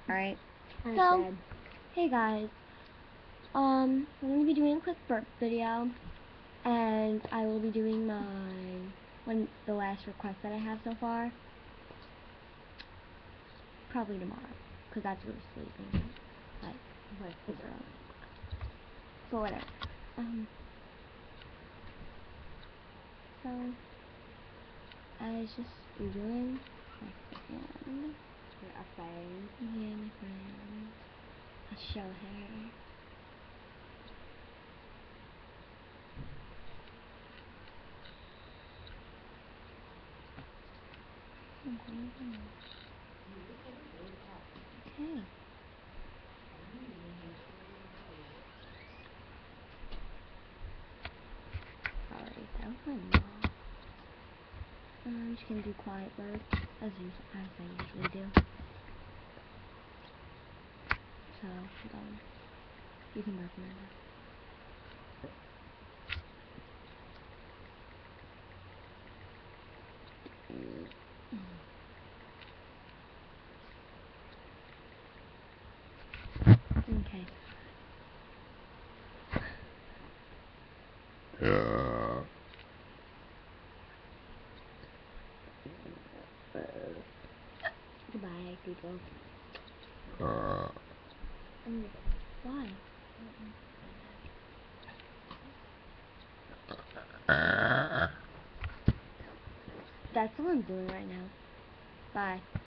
Alright. So, Hey guys. I'm gonna be doing a quick burp video, and I will be doing the last request that I have so far. Probably tomorrow, because that's when we're sleeping. Like, it's early. But whatever. So, I was just doing my friend. A friend. Yeah, my friend. I'll show her. Okay. Sorry, that was my mom. I'm just gonna do quiet burps as I usually do. So, you can burp now. Okay. Goodbye, Google. Why? That's what I'm doing right now. Bye.